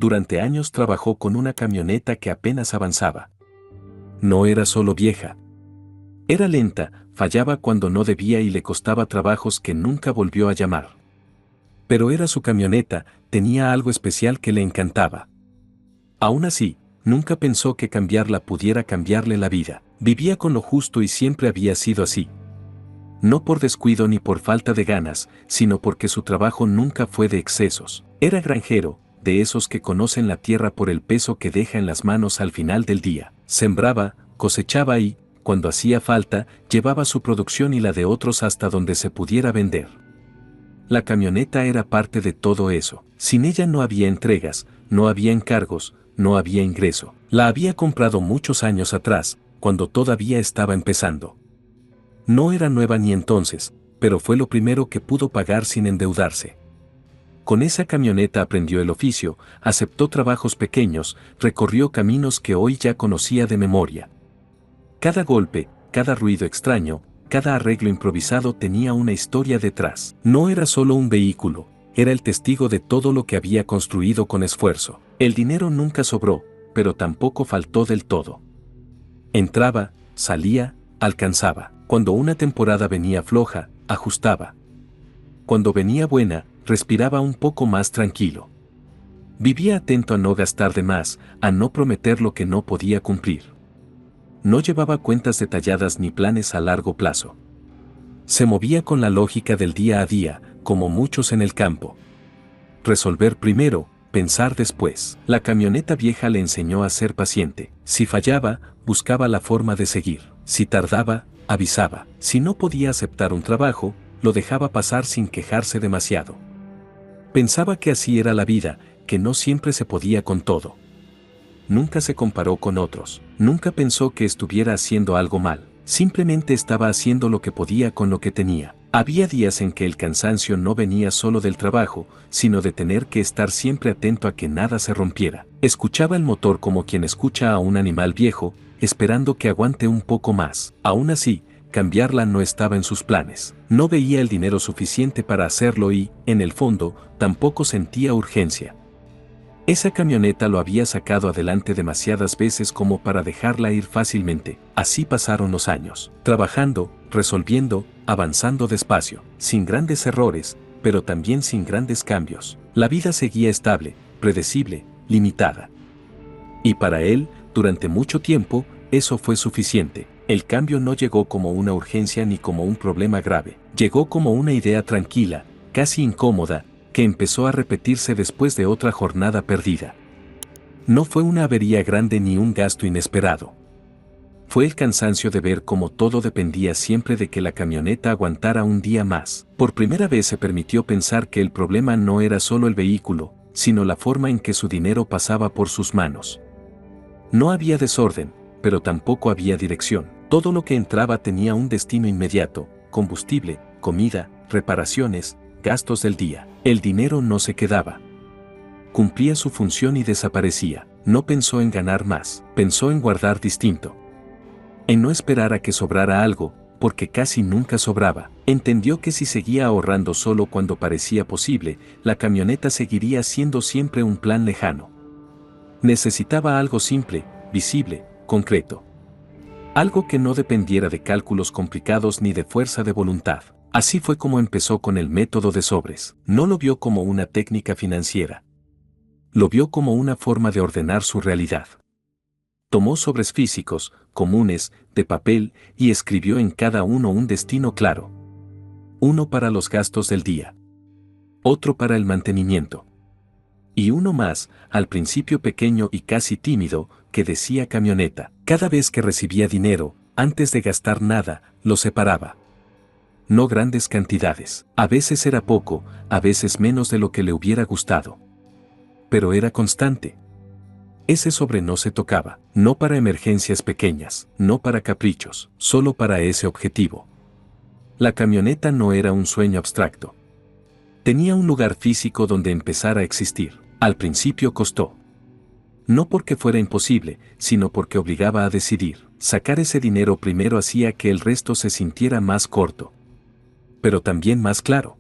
Durante años trabajó con una camioneta que apenas avanzaba. No era solo vieja. Era lenta, fallaba cuando no debía y le costaba trabajos que nunca volvió a llamar. Pero era su camioneta, tenía algo especial que le encantaba. Aún así, nunca pensó que cambiarla pudiera cambiarle la vida. Vivía con lo justo y siempre había sido así. No por descuido ni por falta de ganas, sino porque su trabajo nunca fue de excesos. Era granjero, de esos que conocen la tierra por el peso que deja en las manos al final del día. Sembraba, cosechaba y, cuando hacía falta, llevaba su producción y la de otros hasta donde se pudiera vender. La camioneta era parte de todo eso. Sin ella no había entregas, no había encargos, no había ingreso. La había comprado muchos años atrás, cuando todavía estaba empezando. No era nueva ni entonces, pero fue lo primero que pudo pagar sin endeudarse. Con esa camioneta aprendió el oficio, aceptó trabajos pequeños, recorrió caminos que hoy ya conocía de memoria. Cada golpe, cada ruido extraño, cada arreglo improvisado tenía una historia detrás. No era solo un vehículo, era el testigo de todo lo que había construido con esfuerzo. El dinero nunca sobró, pero tampoco faltó del todo. Entraba, salía, alcanzaba. Cuando una temporada venía floja, ajustaba. Cuando venía buena, respiraba un poco más tranquilo. Vivía atento a no gastar de más, a no prometer lo que no podía cumplir. No llevaba cuentas detalladas ni planes a largo plazo. Se movía con la lógica del día a día, como muchos en el campo. Resolver primero, pensar después. La camioneta vieja le enseñó a ser paciente. Si fallaba, buscaba la forma de seguir. Si tardaba, avisaba. Si no podía aceptar un trabajo, lo dejaba pasar sin quejarse demasiado. Pensaba que así era la vida, que no siempre se podía con todo. Nunca se comparó con otros, nunca pensó que estuviera haciendo algo mal, simplemente estaba haciendo lo que podía con lo que tenía. Había días en que el cansancio no venía solo del trabajo, sino de tener que estar siempre atento a que nada se rompiera. Escuchaba el motor como quien escucha a un animal viejo, esperando que aguante un poco más. Aún así, cambiarla no estaba en sus planes. No veía el dinero suficiente para hacerlo y, en el fondo, tampoco sentía urgencia. Esa camioneta lo había sacado adelante demasiadas veces como para dejarla ir fácilmente. Así pasaron los años, trabajando, resolviendo, avanzando despacio, sin grandes errores, pero también sin grandes cambios. La vida seguía estable, predecible, limitada. Y para él, durante mucho tiempo, eso fue suficiente. El cambio no llegó como una urgencia ni como un problema grave. Llegó como una idea tranquila, casi incómoda, que empezó a repetirse después de otra jornada perdida. No fue una avería grande ni un gasto inesperado. Fue el cansancio de ver cómo todo dependía siempre de que la camioneta aguantara un día más. Por primera vez se permitió pensar que el problema no era solo el vehículo, sino la forma en que su dinero pasaba por sus manos. No había desorden, pero tampoco había dirección. Todo lo que entraba tenía un destino inmediato: combustible, comida, reparaciones, gastos del día. El dinero no se quedaba. Cumplía su función y desaparecía. No pensó en ganar más, pensó en guardar distinto. En no esperar a que sobrara algo, porque casi nunca sobraba. Entendió que si seguía ahorrando solo cuando parecía posible, la camioneta seguiría siendo siempre un plan lejano. Necesitaba algo simple, visible, concreto. Algo que no dependiera de cálculos complicados ni de fuerza de voluntad. Así fue como empezó con el método de sobres. No lo vio como una técnica financiera. Lo vio como una forma de ordenar su realidad. Tomó sobres físicos, comunes, de papel, y escribió en cada uno un destino claro. Uno para los gastos del día. Otro para el mantenimiento. Y uno más, al principio pequeño y casi tímido, que decía camioneta. Cada vez que recibía dinero, antes de gastar nada, lo separaba. No grandes cantidades. A veces era poco, a veces menos de lo que le hubiera gustado. Pero era constante. Ese sobre no se tocaba, no para emergencias pequeñas, no para caprichos, solo para ese objetivo. La camioneta no era un sueño abstracto. Tenía un lugar físico donde empezar a existir. Al principio costó. No porque fuera imposible, sino porque obligaba a decidir. Sacar ese dinero primero hacía que el resto se sintiera más corto. Pero también más claro.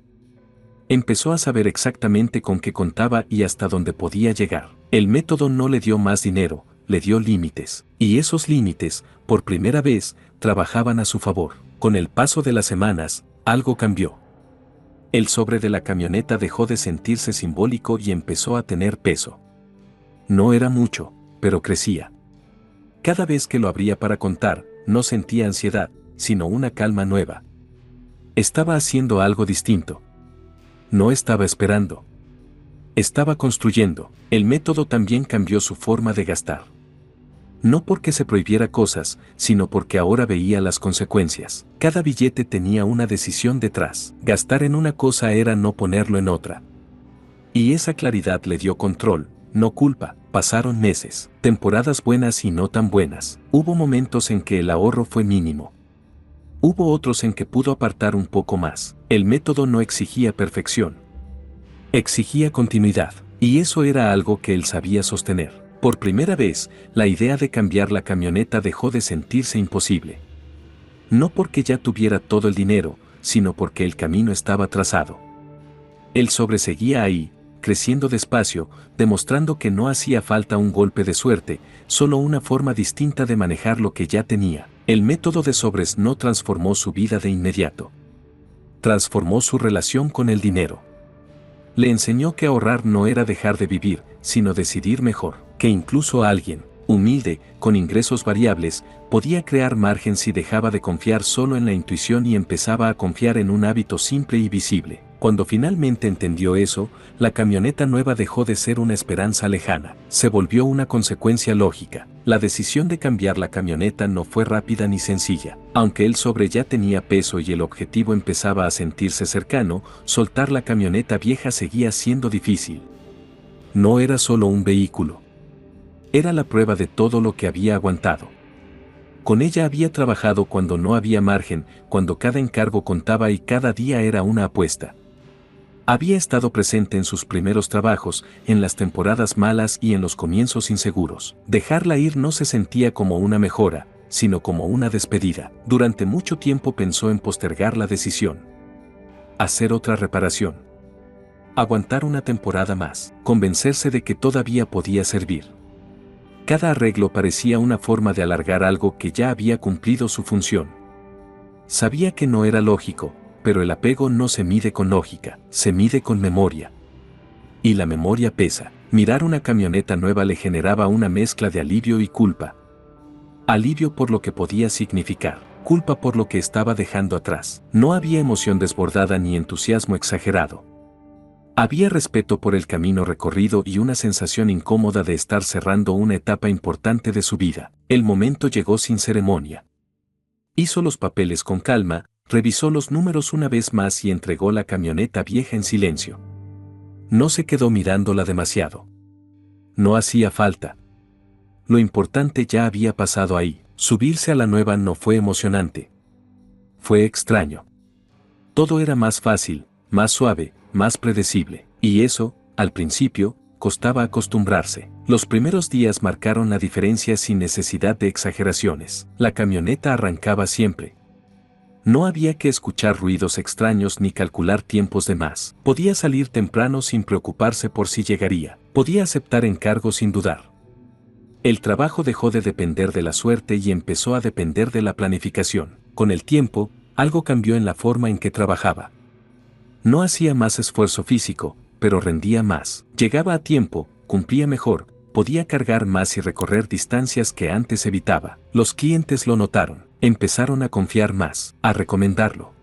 Empezó a saber exactamente con qué contaba y hasta dónde podía llegar. El método no le dio más dinero, le dio límites. Y esos límites, por primera vez, trabajaban a su favor. Con el paso de las semanas, algo cambió. El sobre de la camioneta dejó de sentirse simbólico y empezó a tener peso. No era mucho, pero crecía. Cada vez que lo abría para contar, no sentía ansiedad, sino una calma nueva. Estaba haciendo algo distinto. No estaba esperando. Estaba construyendo. El método también cambió su forma de gastar. No porque se prohibiera cosas, sino porque ahora veía las consecuencias. Cada billete tenía una decisión detrás. Gastar en una cosa era no ponerlo en otra. Y esa claridad le dio control, no culpa. Pasaron meses, temporadas buenas y no tan buenas. Hubo momentos en que el ahorro fue mínimo. Hubo otros en que pudo apartar un poco más. El método no exigía perfección. Exigía continuidad. Y eso era algo que él sabía sostener. Por primera vez, la idea de cambiar la camioneta dejó de sentirse imposible. No porque ya tuviera todo el dinero, sino porque el camino estaba trazado. El sobre seguía ahí, creciendo despacio, demostrando que no hacía falta un golpe de suerte, solo una forma distinta de manejar lo que ya tenía. El método de sobres no transformó su vida de inmediato. Transformó su relación con el dinero. Le enseñó que ahorrar no era dejar de vivir, sino decidir mejor. Que incluso alguien, humilde, con ingresos variables, podía crear margen si dejaba de confiar solo en la intuición y empezaba a confiar en un hábito simple y visible. Cuando finalmente entendió eso, la camioneta nueva dejó de ser una esperanza lejana, se volvió una consecuencia lógica. La decisión de cambiar la camioneta no fue rápida ni sencilla. Aunque el sobre ya tenía peso y el objetivo empezaba a sentirse cercano, soltar la camioneta vieja seguía siendo difícil. No era solo un vehículo. Era la prueba de todo lo que había aguantado. Con ella había trabajado cuando no había margen, cuando cada encargo contaba y cada día era una apuesta. Había estado presente en sus primeros trabajos, en las temporadas malas y en los comienzos inseguros. Dejarla ir no se sentía como una mejora, sino como una despedida. Durante mucho tiempo pensó en postergar la decisión. Hacer otra reparación. Aguantar una temporada más. Convencerse de que todavía podía servir. Cada arreglo parecía una forma de alargar algo que ya había cumplido su función. Sabía que no era lógico, pero el apego no se mide con lógica, se mide con memoria. Y la memoria pesa. Mirar una camioneta nueva le generaba una mezcla de alivio y culpa. Alivio por lo que podía significar, culpa por lo que estaba dejando atrás. No había emoción desbordada ni entusiasmo exagerado. Había respeto por el camino recorrido y una sensación incómoda de estar cerrando una etapa importante de su vida. El momento llegó sin ceremonia. Hizo los papeles con calma, revisó los números una vez más y entregó la camioneta vieja en silencio. No se quedó mirándola demasiado. No hacía falta. Lo importante ya había pasado ahí. Subirse a la nueva no fue emocionante. Fue extraño. Todo era más fácil, más suave, más predecible. Y eso, al principio, costaba acostumbrarse. Los primeros días marcaron la diferencia sin necesidad de exageraciones. La camioneta arrancaba siempre. No había que escuchar ruidos extraños ni calcular tiempos de más. Podía salir temprano sin preocuparse por si llegaría. Podía aceptar encargos sin dudar. El trabajo dejó de depender de la suerte y empezó a depender de la planificación. Con el tiempo, algo cambió en la forma en que trabajaba. No hacía más esfuerzo físico, pero rendía más. Llegaba a tiempo, cumplía mejor, podía cargar más y recorrer distancias que antes evitaba. Los clientes lo notaron, empezaron a confiar más, a recomendarlo.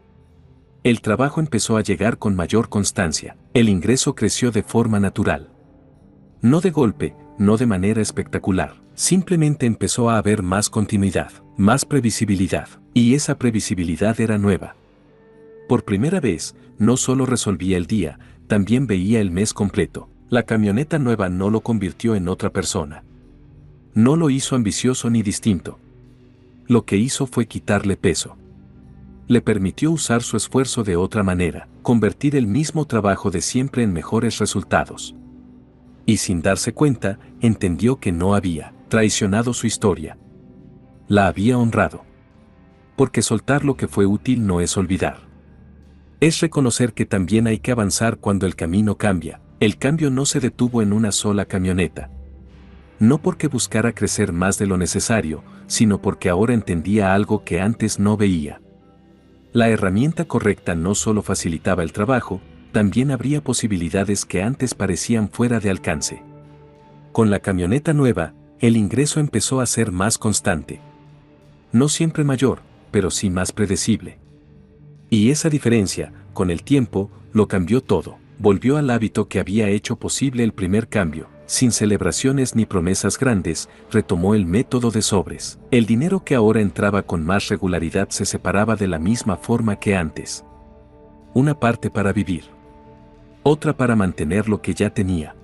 El trabajo empezó a llegar con mayor constancia. El ingreso creció de forma natural. No de golpe, no de manera espectacular. Simplemente empezó a haber más continuidad, más previsibilidad. Y esa previsibilidad era nueva. Por primera vez, no solo resolvía el día, también veía el mes completo. La camioneta nueva no lo convirtió en otra persona. No lo hizo ambicioso ni distinto. Lo que hizo fue quitarle peso. Le permitió usar su esfuerzo de otra manera, convertir el mismo trabajo de siempre en mejores resultados. Y sin darse cuenta, entendió que no había traicionado su historia. La había honrado. Porque soltar lo que fue útil no es olvidar. Es reconocer que también hay que avanzar cuando el camino cambia. El cambio no se detuvo en una sola camioneta. No porque buscara crecer más de lo necesario, sino porque ahora entendía algo que antes no veía. La herramienta correcta no solo facilitaba el trabajo, también abría posibilidades que antes parecían fuera de alcance. Con la camioneta nueva, el ingreso empezó a ser más constante. No siempre mayor, pero sí más predecible. Y esa diferencia, con el tiempo, lo cambió todo. Volvió al hábito que había hecho posible el primer cambio. Sin celebraciones ni promesas grandes, retomó el método de sobres. El dinero que ahora entraba con más regularidad se separaba de la misma forma que antes. Una parte para vivir. Otra para mantener lo que ya tenía.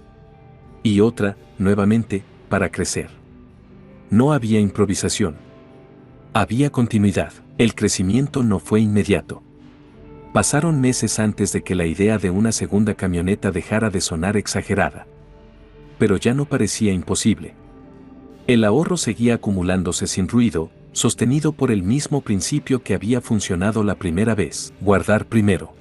Y otra, nuevamente, para crecer. No había improvisación. Había continuidad. El crecimiento no fue inmediato. Pasaron meses antes de que la idea de una segunda camioneta dejara de sonar exagerada. Pero ya no parecía imposible. El ahorro seguía acumulándose sin ruido, sostenido por el mismo principio que había funcionado la primera vez: guardar primero.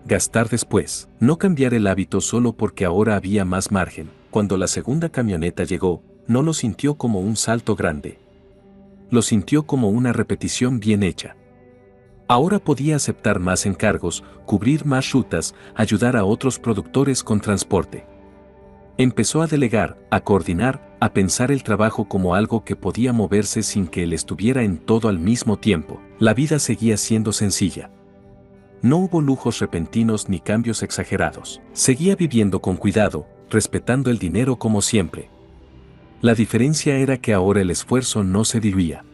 Gastar después. No cambiar el hábito solo porque ahora había más margen. Cuando la segunda camioneta llegó, no lo sintió como un salto grande. Lo sintió como una repetición bien hecha. Ahora podía aceptar más encargos, cubrir más rutas, ayudar a otros productores con transporte. Empezó a delegar, a coordinar, a pensar el trabajo como algo que podía moverse sin que él estuviera en todo al mismo tiempo. La vida seguía siendo sencilla. No hubo lujos repentinos ni cambios exagerados. Seguía viviendo con cuidado, respetando el dinero como siempre. La diferencia era que ahora el esfuerzo no se diluía.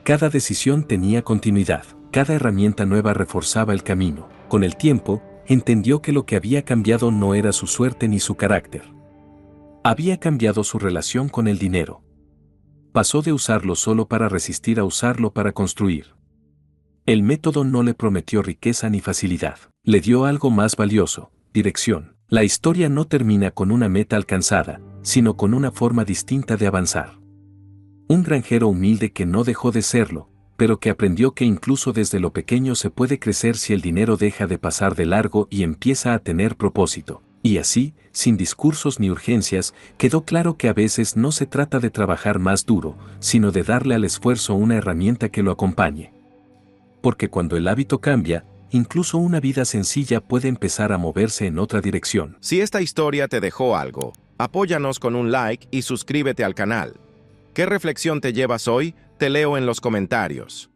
Cada decisión tenía continuidad. Cada herramienta nueva reforzaba el camino. Con el tiempo, entendió que lo que había cambiado no era su suerte ni su carácter. Había cambiado su relación con el dinero. Pasó de usarlo solo para resistir a usarlo para construir. El método no le prometió riqueza ni facilidad. Le dio algo más valioso: dirección. La historia no termina con una meta alcanzada, sino con una forma distinta de avanzar. Un granjero humilde que no dejó de serlo, pero que aprendió que incluso desde lo pequeño se puede crecer si el dinero deja de pasar de largo y empieza a tener propósito. Y así, sin discursos ni urgencias, quedó claro que a veces no se trata de trabajar más duro, sino de darle al esfuerzo una herramienta que lo acompañe. Porque cuando el hábito cambia, incluso una vida sencilla puede empezar a moverse en otra dirección. Si esta historia te dejó algo, apóyanos con un like y suscríbete al canal. ¿Qué reflexión te llevas hoy? Te leo en los comentarios.